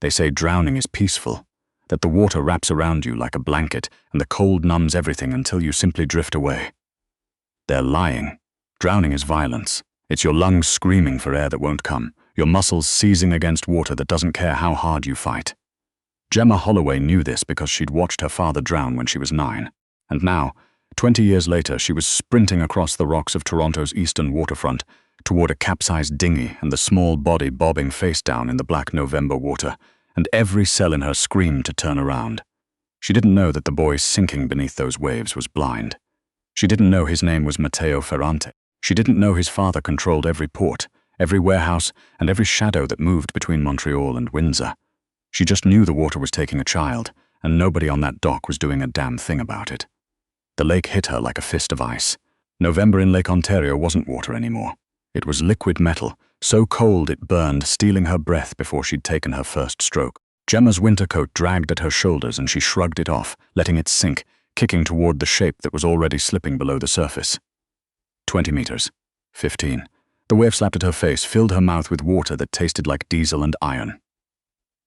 They say drowning is peaceful, that the water wraps around you like a blanket and the cold numbs everything until you simply drift away. They're lying. Drowning is violence. It's your lungs screaming for air that won't come, your muscles seizing against water that doesn't care how hard you fight. Gemma Holloway knew this because she'd watched her father drown when she was 9. And now, 20 years later, she was sprinting across the rocks of Toronto's eastern waterfront toward a capsized dinghy and the small body bobbing face down in the black November water, and every cell in her screamed to turn around. She didn't know that the boy sinking beneath those waves was blind. She didn't know his name was Matteo Ferrante. She didn't know his father controlled every port, every warehouse, and every shadow that moved between Montreal and Windsor. She just knew the water was taking a child, and nobody on that dock was doing a damn thing about it. The lake hit her like a fist of ice. November in Lake Ontario wasn't water anymore. It was liquid metal, so cold it burned, stealing her breath before she'd taken her first stroke. Gemma's winter coat dragged at her shoulders and she shrugged it off, letting it sink, kicking toward the shape that was already slipping below the surface. 20 meters. 15. The wave slapped at her face, filled her mouth with water that tasted like diesel and iron.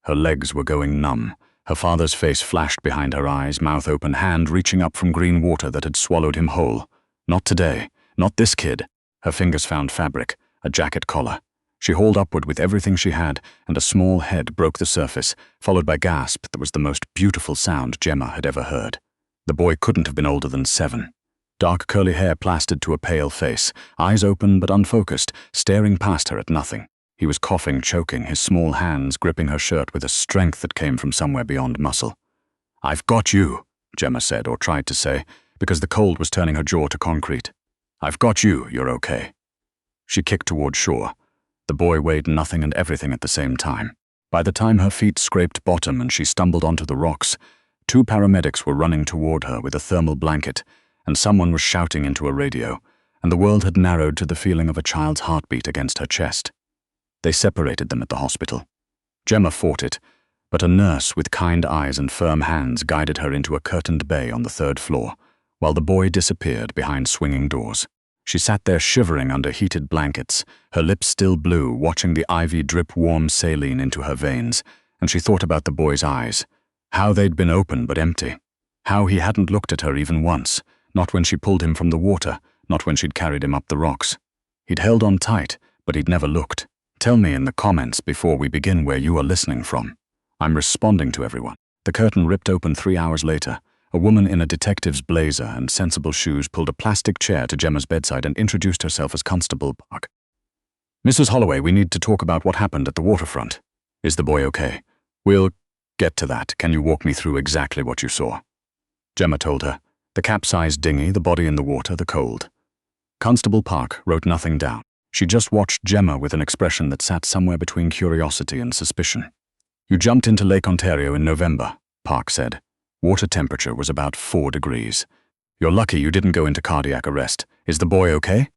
Her legs were going numb. Her father's face flashed behind her eyes, mouth open, hand reaching up from green water that had swallowed him whole. Not today. Not this kid. Her fingers found fabric, a jacket collar. She hauled upward with everything she had, and a small head broke the surface, followed by gasp that was the most beautiful sound Gemma had ever heard. The boy couldn't have been older than 7. Dark curly hair plastered to a pale face, eyes open but unfocused, staring past her at nothing. He was coughing, choking, his small hands gripping her shirt with a strength that came from somewhere beyond muscle. "I've got you," Gemma said, or tried to say, because the cold was turning her jaw to concrete. "I've got you, you're okay." She kicked toward shore. The boy weighed nothing and everything at the same time. By the time her feet scraped bottom and she stumbled onto the rocks, 2 paramedics were running toward her with a thermal blanket, and someone was shouting into a radio, and the world had narrowed to the feeling of a child's heartbeat against her chest. They separated them at the hospital. Gemma fought it, but a nurse with kind eyes and firm hands guided her into a curtained bay on the 3rd floor, while the boy disappeared behind swinging doors. She sat there shivering under heated blankets, her lips still blue, watching the IV drip warm saline into her veins, and she thought about the boy's eyes, how they'd been open but empty, how he hadn't looked at her even once, not when she pulled him from the water, not when she'd carried him up the rocks. He'd held on tight, but he'd never looked. Tell me in the comments before we begin where you are listening from. I'm responding to everyone. The curtain ripped open 3 hours later. A woman in a detective's blazer and sensible shoes pulled a plastic chair to Gemma's bedside and introduced herself as Constable Park. "Mrs. Holloway, we need to talk about what happened at the waterfront. Is the boy okay?" "We'll get to that. Can you walk me through exactly what you saw?" Gemma told her. The capsized dinghy, the body in the water, the cold. Constable Park wrote nothing down. She just watched Gemma with an expression that sat somewhere between curiosity and suspicion. "You jumped into Lake Ontario in November," Park said. "Water temperature was about 4 degrees. You're lucky you didn't go into cardiac arrest. Is the boy okay?"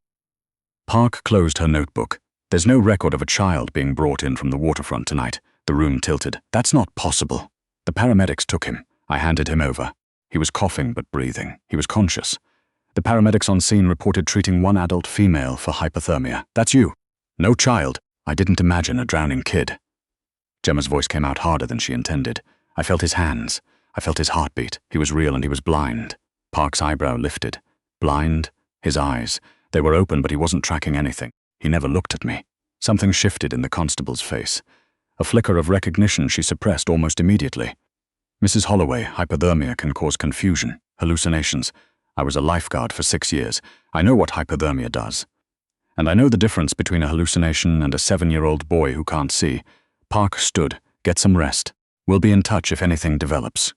Park closed her notebook. "There's no record of a child being brought in from the waterfront tonight." The room tilted. "That's not possible." "The paramedics took him. I handed him over. He was coughing but breathing. He was conscious. The paramedics on scene reported treating 1 adult female for hypothermia. That's you. No child. I didn't imagine a drowning kid." Gemma's voice came out harder than she intended. "I felt his hands. I felt his heartbeat. He was real and he was blind." Park's eyebrow lifted. "Blind?" His eyes. They were open, but he wasn't tracking anything. He never looked at me. Something shifted in the constable's face. A flicker of recognition she suppressed almost immediately. "Mrs. Holloway, hypothermia can cause confusion, hallucinations. I was a lifeguard for 6 years. I know what hypothermia does. And I know the difference between a hallucination and a 7-year-old boy who can't see." Park stood. "Get some rest. We'll be in touch if anything develops."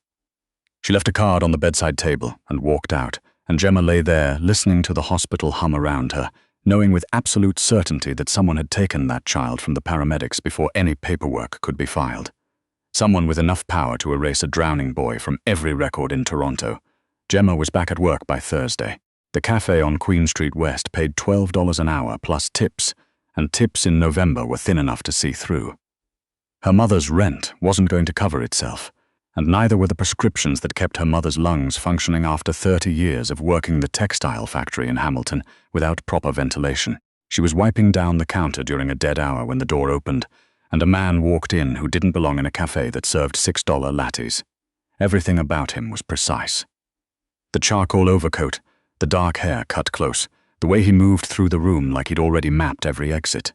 She left a card on the bedside table and walked out, and Gemma lay there, listening to the hospital hum around her, knowing with absolute certainty that someone had taken that child from the paramedics before any paperwork could be filed. Someone with enough power to erase a drowning boy from every record in Toronto. Gemma was back at work by Thursday. The cafe on Queen Street West paid $12 an hour plus tips, and tips in November were thin enough to see through. Her mother's rent wasn't going to cover itself, and neither were the prescriptions that kept her mother's lungs functioning after 30 years of working the textile factory in Hamilton without proper ventilation. She was wiping down the counter during a dead hour when the door opened, and a man walked in who didn't belong in a cafe that served $6 lattes. Everything about him was precise. The charcoal overcoat, the dark hair cut close, the way he moved through the room like he'd already mapped every exit.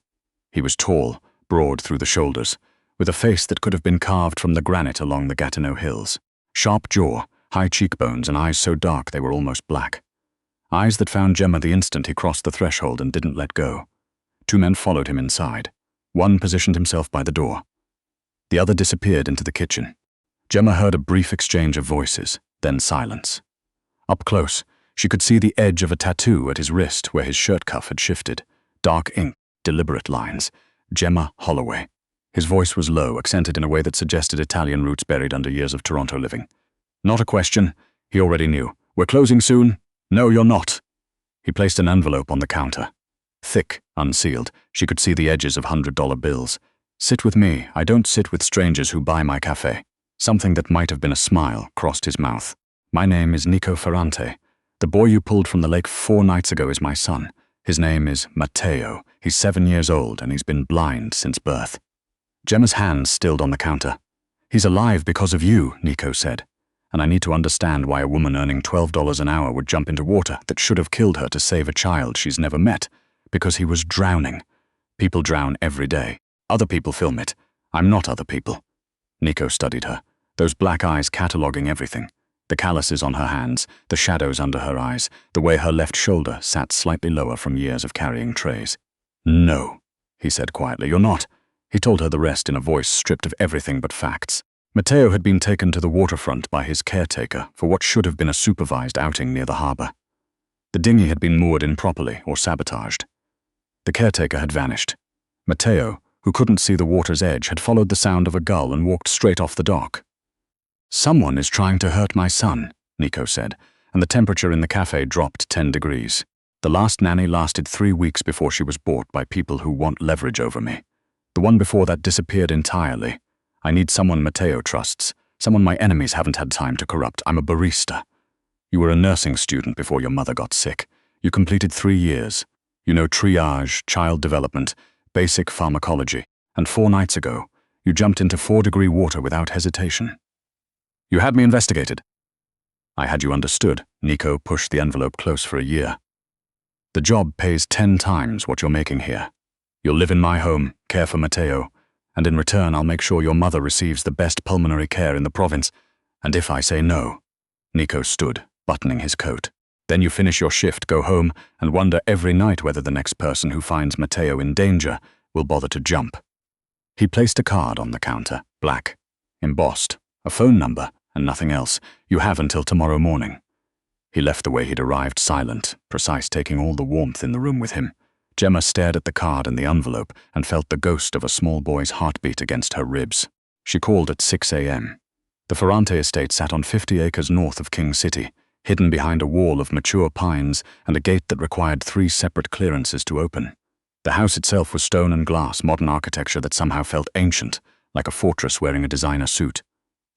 He was tall, broad through the shoulders, with a face that could have been carved from the granite along the Gatineau Hills. Sharp jaw, high cheekbones, and eyes so dark they were almost black. Eyes that found Gemma the instant he crossed the threshold and didn't let go. Two men followed him inside. One positioned himself by the door. The other disappeared into the kitchen. Gemma heard a brief exchange of voices, then silence. Up close, she could see the edge of a tattoo at his wrist where his shirt cuff had shifted. Dark ink, deliberate lines. Gemma Holloway. His voice was low, accented in a way that suggested Italian roots buried under years of Toronto living. Not a question. He already knew. We're closing soon? No, you're not. He placed an envelope on the counter. Thick, unsealed, she could see the edges of $100 bills. Sit with me. I don't sit with strangers who buy my cafe. Something that might have been a smile crossed his mouth. My name is Nico Ferrante. The boy you pulled from the lake 4 nights ago is my son. His name is Matteo. He's 7 years old and he's been blind since birth. Gemma's hands stilled on the counter. He's alive because of you, Nico said. And I need to understand why a woman earning $12 an hour would jump into water that should have killed her to save a child she's never met. Because he was drowning. People drown every day. Other people film it. I'm not other people. Nico studied her, those black eyes cataloging everything. The calluses on her hands, the shadows under her eyes, the way her left shoulder sat slightly lower from years of carrying trays. No, he said quietly, you're not. He told her the rest in a voice stripped of everything but facts. Matteo had been taken to the waterfront by his caretaker for what should have been a supervised outing near the harbor. The dinghy had been moored improperly or sabotaged. The caretaker had vanished. Matteo, who couldn't see the water's edge, had followed the sound of a gull and walked straight off the dock. Someone is trying to hurt my son, Nico said, and the temperature in the cafe dropped 10 degrees. The last nanny lasted 3 weeks before she was bought by people who want leverage over me. The one before that disappeared entirely. I need someone Matteo trusts, someone my enemies haven't had time to corrupt. I'm a barista. You were a nursing student before your mother got sick. You completed 3 years. You know triage, child development, basic pharmacology, and 4 nights ago, you jumped into 4-degree water without hesitation. You had me investigated. I had you understood. Nico pushed the envelope close for a year. The job pays 10 times what you're making here. You'll live in my home, care for Matteo, and in return I'll make sure your mother receives the best pulmonary care in the province. And if I say no, Nico stood, buttoning his coat. Then you finish your shift, go home, and wonder every night whether the next person who finds Matteo in danger will bother to jump. He placed a card on the counter, black, embossed, a phone number, and nothing else. You have until tomorrow morning. He left the way he'd arrived, silent, precise, taking all the warmth in the room with him. Gemma stared at the card and the envelope and felt the ghost of a small boy's heartbeat against her ribs. She called at 6 a.m. The Ferrante estate sat on 50 acres north of King City, hidden behind a wall of mature pines and a gate that required 3 separate clearances to open. The house itself was stone and glass, modern architecture that somehow felt ancient, like a fortress wearing a designer suit.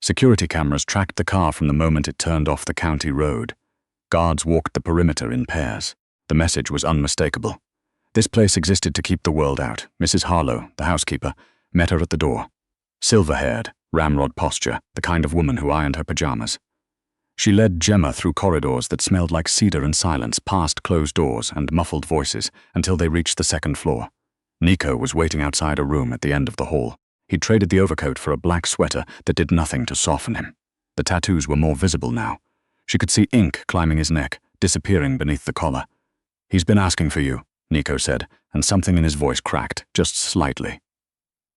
Security cameras tracked the car from the moment it turned off the county road. Guards walked the perimeter in pairs. The message was unmistakable. This place existed to keep the world out. Mrs. Harlow, the housekeeper, met her at the door. Silver-haired, ramrod posture, the kind of woman who ironed her pajamas. She led Gemma through corridors that smelled like cedar and silence, past closed doors and muffled voices, until they reached the 2nd floor. Nico was waiting outside a room at the end of the hall. He'd traded the overcoat for a black sweater that did nothing to soften him. The tattoos were more visible now. She could see ink climbing his neck, disappearing beneath the collar. He's been asking for you, Nico said, and something in his voice cracked, just slightly.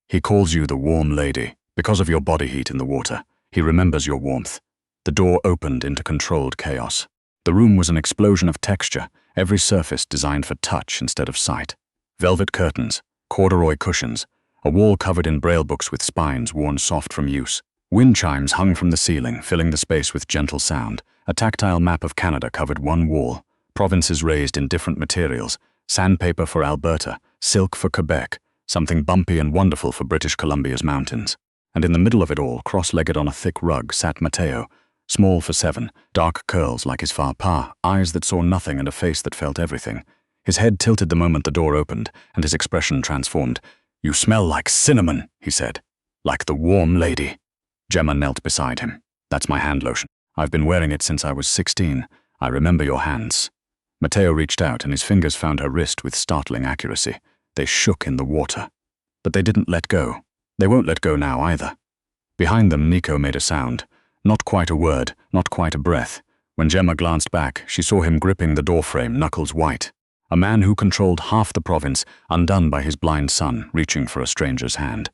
He calls you the warm lady, because of your body heat in the water. He remembers your warmth. The door opened into controlled chaos. The room was an explosion of texture, every surface designed for touch instead of sight. Velvet curtains, corduroy cushions, a wall covered in braille books with spines worn soft from use. Wind chimes hung from the ceiling, filling the space with gentle sound. A tactile map of Canada covered one wall, provinces raised in different materials, sandpaper for Alberta, silk for Quebec, something bumpy and wonderful for British Columbia's mountains. And in the middle of it all, cross-legged on a thick rug, sat Matteo, small for 7, dark curls like his far pa, eyes that saw nothing and a face that felt everything. His head tilted the moment the door opened, and his expression transformed. "You smell like cinnamon," he said. "Like the warm lady." Gemma knelt beside him. "That's my hand lotion. I've been wearing it since I was 16. I remember your hands." Matteo reached out and his fingers found her wrist with startling accuracy. They shook in the water. But they didn't let go. They won't let go now either. Behind them, Nico made a sound. Not quite a word, not quite a breath. When Gemma glanced back, she saw him gripping the doorframe, knuckles white. A man who controlled half the province, undone by his blind son, reaching for a stranger's hand.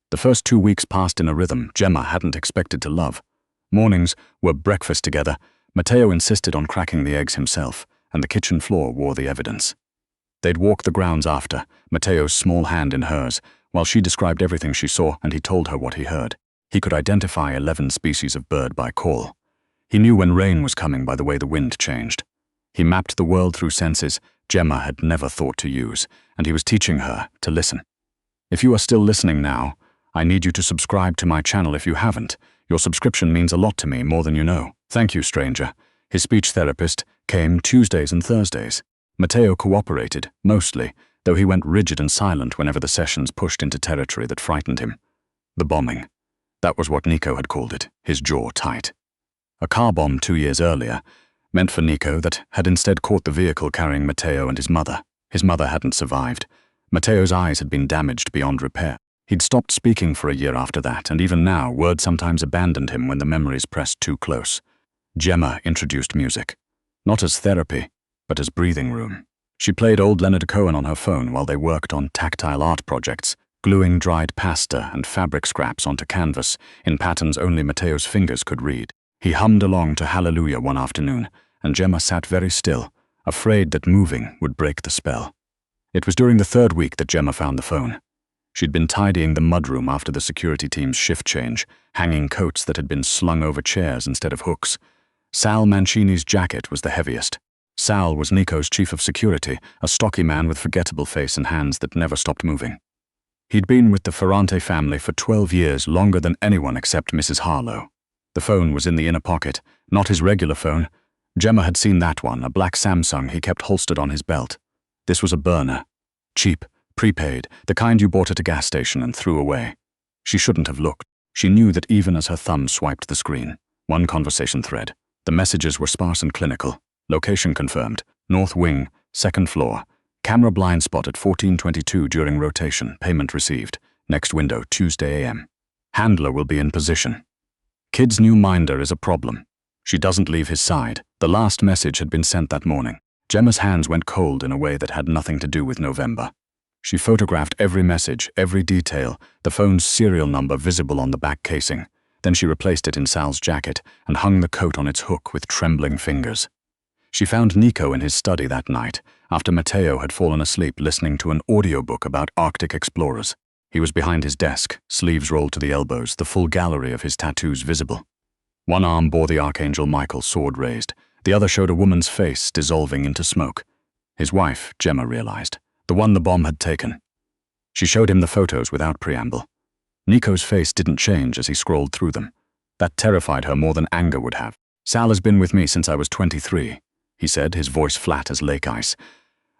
The first 2 weeks passed in a rhythm Gemma hadn't expected to love. Mornings were breakfast together. Matteo insisted on cracking the eggs himself, and the kitchen floor wore the evidence. They'd walk the grounds after, Matteo's small hand in hers, while she described everything she saw and he told her what he heard. He could identify 11 species of bird by call. He knew when rain was coming by the way the wind changed. He mapped the world through senses Gemma had never thought to use, and he was teaching her to listen. If you are still listening now, I need you to subscribe to my channel if you haven't. Your subscription means a lot to me, more than you know. Thank you, stranger. His speech therapist came Tuesdays and Thursdays. Matteo cooperated, mostly, though he went rigid and silent whenever the sessions pushed into territory that frightened him. The bombing. That was what Nico had called it, his jaw tight. A car bomb 2 years earlier, meant for Nico, that had instead caught the vehicle carrying Matteo and his mother. His mother hadn't survived. Matteo's eyes had been damaged beyond repair. He'd stopped speaking for a year after that, and even now, words sometimes abandoned him when the memories pressed too close. Gemma introduced music. Not as therapy, but as breathing room. She played old Leonard Cohen on her phone while they worked on tactile art projects, gluing dried pasta and fabric scraps onto canvas in patterns only Matteo's fingers could read. He hummed along to Hallelujah one afternoon, and Gemma sat very still, afraid that moving would break the spell. It was during the 3rd week that Gemma found the phone. She'd been tidying the mudroom after the security team's shift change, hanging coats that had been slung over chairs instead of hooks. Sal Mancini's jacket was the heaviest. Sal was Nico's chief of security, a stocky man with forgettable face and hands that never stopped moving. He'd been with the Ferrante family for 12 years, longer than anyone except Mrs. Harlow. The phone was in the inner pocket, not his regular phone. Gemma had seen that one, a black Samsung he kept holstered on his belt. This was a burner. Cheap, prepaid, the kind you bought at a gas station and threw away. She shouldn't have looked. She knew that even as her thumb swiped the screen. One conversation thread. The messages were sparse and clinical. Location confirmed. North wing, 2nd floor. Camera blind spot at 14:22 during rotation. Payment received. Next window, Tuesday AM. Handler will be in position. Kid's new minder is a problem. She doesn't leave his side. The last message had been sent that morning. Gemma's hands went cold in a way that had nothing to do with November. She photographed every message, every detail, the phone's serial number visible on the back casing. Then she replaced it in Sal's jacket and hung the coat on its hook with trembling fingers. She found Nico in his study that night, after Matteo had fallen asleep listening to an audiobook about Arctic explorers. He was behind his desk, sleeves rolled to the elbows, the full gallery of his tattoos visible. One arm bore the Archangel Michael, sword raised. The other showed a woman's face dissolving into smoke. His wife, Gemma realized, the one the bomb had taken. She showed him the photos without preamble. Nico's face didn't change as he scrolled through them. That terrified her more than anger would have. "Sal has been with me since I was 23, he said, his voice flat as lake ice.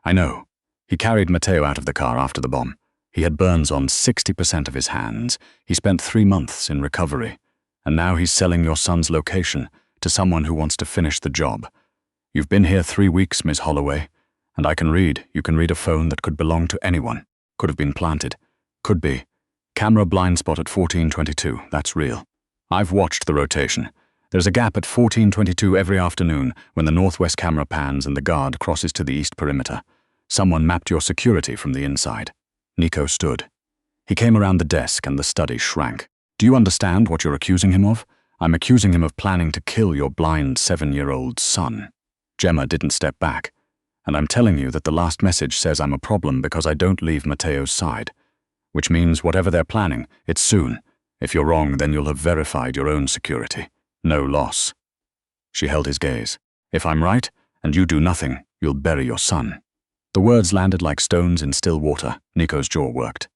"I know." He carried Matteo out of the car after the bomb. He had burns on 60% of his hands. He spent 3 months in recovery. And now he's selling your son's location to someone who wants to finish the job. "You've been here 3 weeks, Miss Holloway, and I can read. You can read a phone that could belong to anyone. Could have been planted. Could be. Camera blind spot at 14:22. That's real. I've watched the rotation. There's a gap at 14:22 every afternoon when the northwest camera pans and the guard crosses to the east perimeter. Someone mapped your security from the inside." Nico stood. He came around the desk and the study shrank. "Do you understand what you're accusing him of? I'm accusing him of planning to kill your blind 7-year-old son." Gemma didn't step back. "And I'm telling you that the last message says I'm a problem because I don't leave Matteo's side. Which means whatever they're planning, it's soon. If you're wrong, then you'll have verified your own security. No loss." She held his gaze. "If I'm right, and you do nothing, you'll bury your son." The words landed like stones in still water. Nico's jaw worked.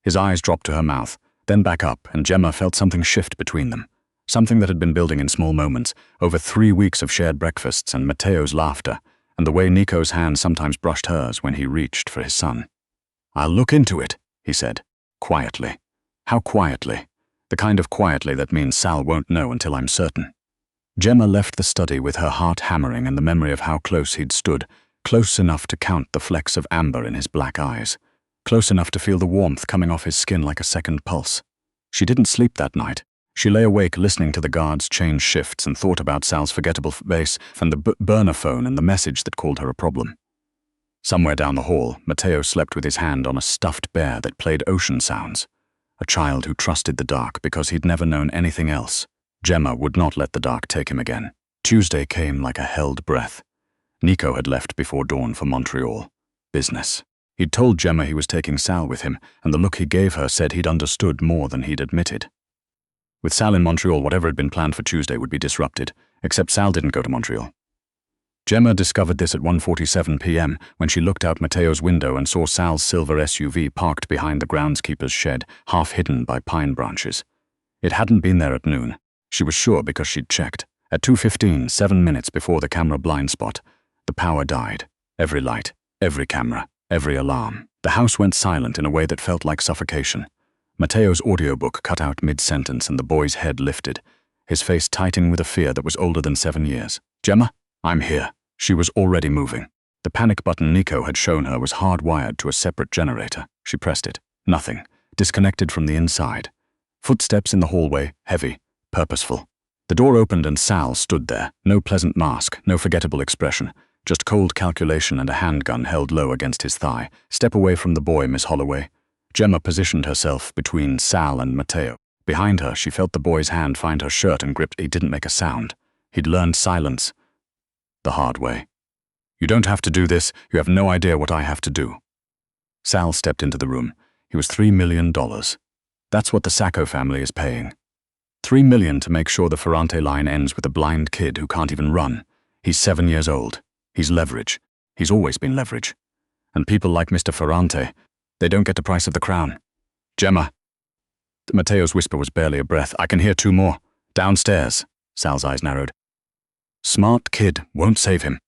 His eyes dropped to her mouth, then back up, and Gemma felt something shift between them. Something that had been building in small moments, over 3 weeks of shared breakfasts and Matteo's laughter, and the way Nico's hand sometimes brushed hers when he reached for his son. "I'll look into it," he said. Quietly. How quietly? The kind of quietly that means Sal won't know until I'm certain. Gemma left the study with her heart hammering and the memory of how close he'd stood, close enough to count the flecks of amber in his black eyes, close enough to feel the warmth coming off his skin like a second pulse. She didn't sleep that night. She lay awake listening to the guards change shifts and thought about Sal's forgettable face and the burner phone and the message that called her a problem. Somewhere down the hall, Matteo slept with his hand on a stuffed bear that played ocean sounds. A child who trusted the dark because he'd never known anything else. Gemma would not let the dark take him again. Tuesday came like a held breath. Nico had left before dawn for Montreal. Business. He'd told Gemma he was taking Sal with him, and the look he gave her said he'd understood more than he'd admitted. With Sal in Montreal, whatever had been planned for Tuesday would be disrupted, except Sal didn't go to Montreal. Gemma discovered this at 1:47 p.m. when she looked out Matteo's window and saw Sal's silver SUV parked behind the groundskeeper's shed, half hidden by pine branches. It hadn't been there at noon. She was sure because she'd checked. At 2:15, 7 minutes before the camera blind spot, the power died. Every light, every camera, every alarm. The house went silent in a way that felt like suffocation. Matteo's audiobook cut out mid-sentence and the boy's head lifted, his face tightening with a fear that was older than 7 years. Gemma? I'm here. She was already moving. The panic button Nico had shown her was hardwired to a separate generator. She pressed it. Nothing. Disconnected from the inside. Footsteps in the hallway, heavy, purposeful. The door opened and Sal stood there. No pleasant mask, no forgettable expression. Just cold calculation and a handgun held low against his thigh. Step away from the boy, Miss Holloway. Gemma positioned herself between Sal and Matteo. Behind her, she felt the boy's hand find her shirt and gripped. He didn't make a sound. He'd learned silence the hard way. You don't have to do this. You have no idea what I have to do. Sal stepped into the room. He was $3 million. That's what the Sacco family is paying. $3 million to make sure the Ferrante line ends with a blind kid who can't even run. He's 7 years old. He's leverage. He's always been leverage. And people like Mr. Ferrante, they don't get the price of the crown. Gemma. Matteo's whisper was barely a breath. I can hear 2 more. Downstairs. Sal's eyes narrowed. Smart kid, won't save him.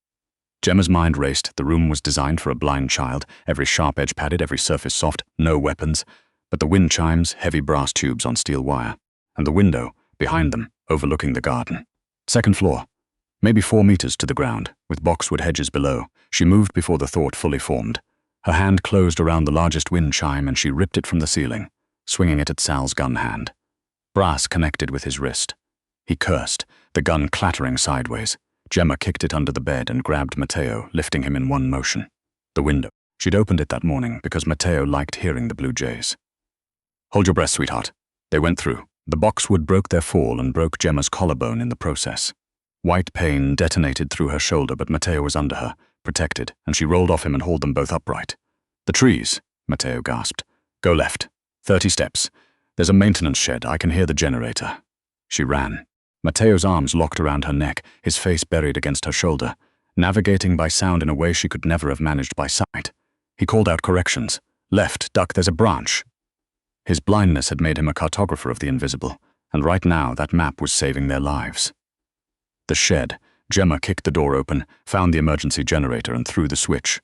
Gemma's mind raced. The room was designed for a blind child, every sharp edge padded, every surface soft, no weapons. But the wind chimes, heavy brass tubes on steel wire. And the window, behind them, overlooking the garden. 2nd floor. Maybe 4 meters to the ground, with boxwood hedges below. She moved before the thought fully formed. Her hand closed around the largest wind chime and she ripped it from the ceiling, swinging it at Sal's gun hand. Brass connected with his wrist. He cursed, the gun clattering sideways. Gemma kicked it under the bed and grabbed Matteo, lifting him in one motion. The window. She'd opened it that morning because Matteo liked hearing the blue jays. Hold your breath, sweetheart. They went through. The boxwood broke their fall and broke Gemma's collarbone in the process. White pain detonated through her shoulder, but Matteo was under her, protected, and she rolled off him and hauled them both upright. The trees, Matteo gasped. Go left. 30 steps. There's a maintenance shed. I can hear the generator. She ran. Matteo's arms locked around her neck, his face buried against her shoulder, navigating by sound in a way she could never have managed by sight. He called out corrections. Left, duck, there's a branch. His blindness had made him a cartographer of the invisible, and right now that map was saving their lives. The shed. Gemma kicked the door open, found the emergency generator and threw the switch.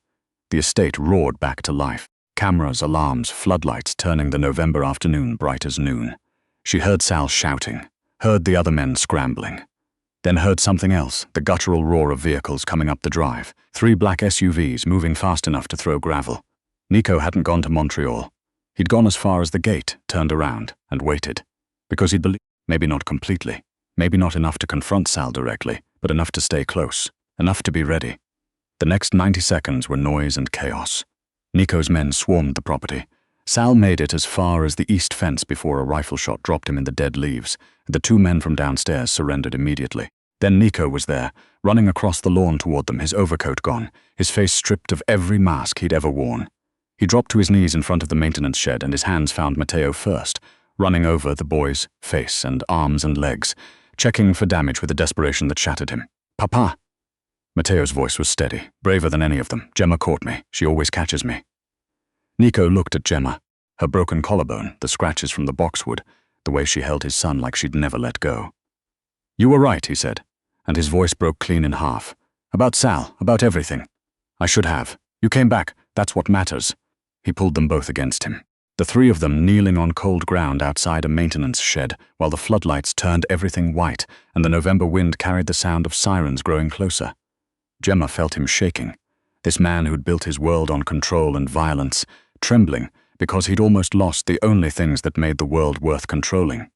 The estate roared back to life. Cameras, alarms, floodlights turning the November afternoon bright as noon. She heard Sal shouting, heard the other men scrambling. Then heard something else, the guttural roar of vehicles coming up the drive. 3 black SUVs moving fast enough to throw gravel. Nico hadn't gone to Montreal. He'd gone as far as the gate, turned around, and waited. Because he'd believed, maybe not completely, maybe not enough to confront Sal directly, but enough to stay close, enough to be ready. The next 90 seconds were noise and chaos. Nico's men swarmed the property. Sal made it as far as the east fence before a rifle shot dropped him in the dead leaves. The 2 men from downstairs surrendered immediately. Then Nico was there, running across the lawn toward them, his overcoat gone, his face stripped of every mask he'd ever worn. He dropped to his knees in front of the maintenance shed and his hands found Matteo first, running over the boy's face and arms and legs, checking for damage with a desperation that shattered him. Papa! Matteo's voice was steady, braver than any of them. Gemma caught me. She always catches me. Nico looked at Gemma, her broken collarbone, the scratches from the boxwood, the way she held his son like she'd never let go. You were right, he said, and his voice broke clean in half. About Sal, about everything. I should have. You came back. That's what matters. He pulled them both against him. The three of them kneeling on cold ground outside a maintenance shed while the floodlights turned everything white and the November wind carried the sound of sirens growing closer. Gemma felt him shaking, this man who'd built his world on control and violence, trembling because he'd almost lost the only things that made the world worth controlling.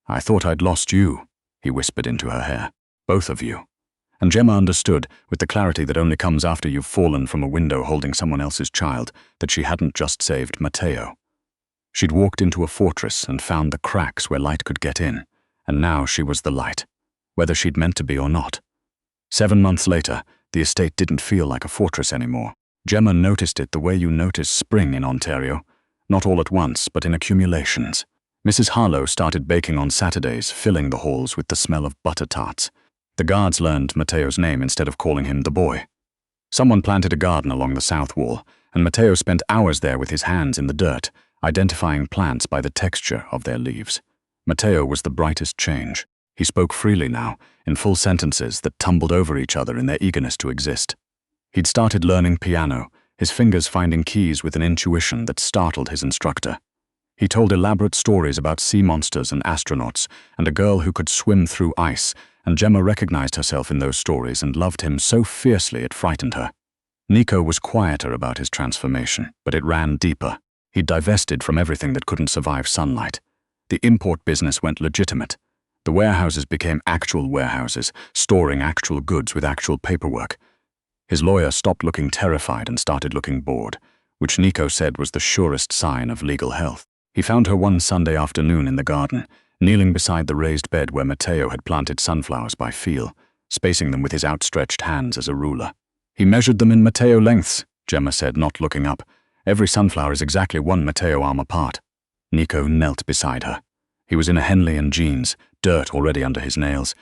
"I thought I'd lost you," he whispered into her hair. "Both of you." And Gemma understood, with the clarity that only comes after you've fallen from a window holding someone else's child, that she hadn't just saved Matteo. She'd walked into a fortress and found the cracks where light could get in, and now she was the light, whether she'd meant to be or not. 7 months later, the estate didn't feel like a fortress anymore. Gemma noticed it the way you notice spring in Ontario, not all at once, but in accumulations. Mrs. Harlow started baking on Saturdays, filling the halls with the smell of butter tarts. The guards learned Matteo's name instead of calling him the boy. Someone planted a garden along the south wall, and Matteo spent hours there with his hands in the dirt, identifying plants by the texture of their leaves. Matteo was the brightest change. He spoke freely now, in full sentences that tumbled over each other in their eagerness to exist. He'd started learning piano, his fingers finding keys with an intuition that startled his instructor. He told elaborate stories about sea monsters and astronauts, and a girl who could swim through ice, and Gemma recognized herself in those stories and loved him so fiercely it frightened her. Nico was quieter about his transformation, but it ran deeper. He'd divested from everything that couldn't survive sunlight. The import business went legitimate. The warehouses became actual warehouses, storing actual goods with actual paperwork. His lawyer stopped looking terrified and started looking bored, which Nico said was the surest sign of legal health. He found her one Sunday afternoon in the garden, kneeling beside the raised bed where Matteo had planted sunflowers by feel, spacing them with his outstretched hands as a ruler. "He measured them in Matteo lengths," Gemma said, not looking up. "Every sunflower is exactly 1 Matteo arm apart." Nico knelt beside her. He was in a Henley and jeans, dirt already under his nails,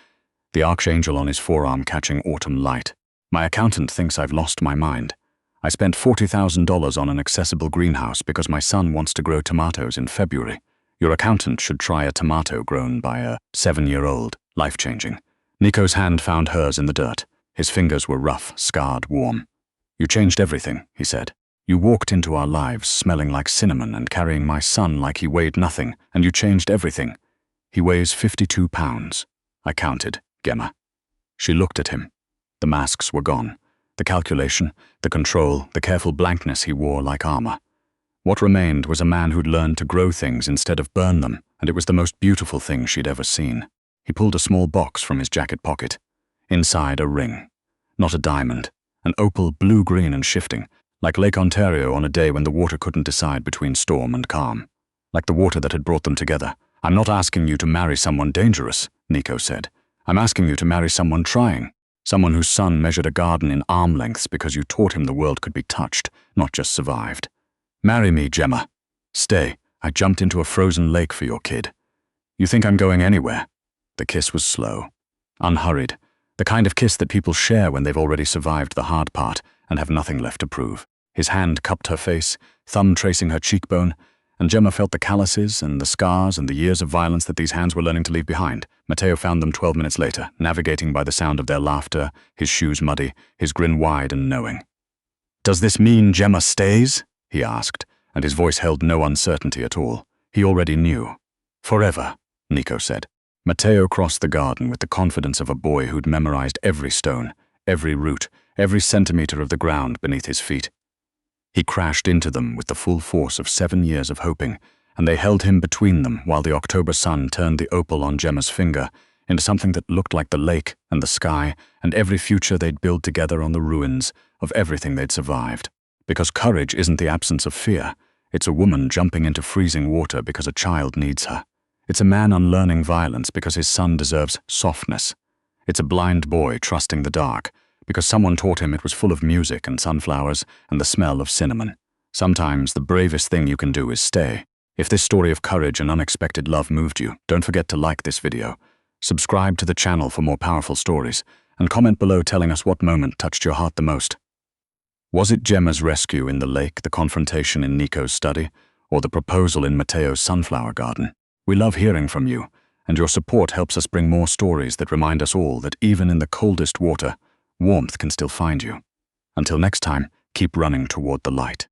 the archangel on his forearm catching autumn light. "My accountant thinks I've lost my mind. I spent $40,000 on an accessible greenhouse because my son wants to grow tomatoes in February. Your accountant should try a tomato grown by a 7-year-old, life-changing." Nico's hand found hers in the dirt. His fingers were rough, scarred, warm. "You changed everything," he said. "You walked into our lives smelling like cinnamon and carrying my son like he weighed nothing, and you changed everything. He weighs 52 pounds. I counted, Gemma." She looked at him. The masks were gone. The calculation, the control, the careful blankness he wore like armor. What remained was a man who'd learned to grow things instead of burn them, and it was the most beautiful thing she'd ever seen. He pulled a small box from his jacket pocket. Inside, a ring. Not a diamond. An opal, blue-green and shifting, like Lake Ontario on a day when the water couldn't decide between storm and calm. Like the water that had brought them together. "I'm not asking you to marry someone dangerous," Nico said. "I'm asking you to marry someone trying. Someone whose son measured a garden in arm lengths because you taught him the world could be touched, not just survived. Marry me, Gemma. Stay. I jumped into a frozen lake for your kid. You think I'm going anywhere?" The kiss was slow, unhurried, the kind of kiss that people share when they've already survived the hard part and have nothing left to prove. His hand cupped her face, thumb tracing her cheekbone, and Gemma felt the calluses and the scars and the years of violence that these hands were learning to leave behind. Matteo found them 12 minutes later, navigating by the sound of their laughter, his shoes muddy, his grin wide and knowing. "Does this mean Gemma stays?" he asked, and his voice held no uncertainty at all. He already knew. "Forever," Nico said. Matteo crossed the garden with the confidence of a boy who'd memorized every stone, every root, every centimeter of the ground beneath his feet. He crashed into them with the full force of 7 years of hoping, and they held him between them while the October sun turned the opal on Gemma's finger into something that looked like the lake and the sky and every future they'd build together on the ruins of everything they'd survived. Because courage isn't the absence of fear. It's a woman jumping into freezing water because a child needs her. It's a man unlearning violence because his son deserves softness. It's a blind boy trusting the dark because someone taught him it was full of music and sunflowers and the smell of cinnamon. Sometimes the bravest thing you can do is stay. If this story of courage and unexpected love moved you, don't forget to like this video, subscribe to the channel for more powerful stories, and comment below telling us what moment touched your heart the most. Was it Gemma's rescue in the lake, the confrontation in Nico's study, or the proposal in Matteo's sunflower garden? We love hearing from you, and your support helps us bring more stories that remind us all that even in the coldest water, warmth can still find you. Until next time, keep running toward the light.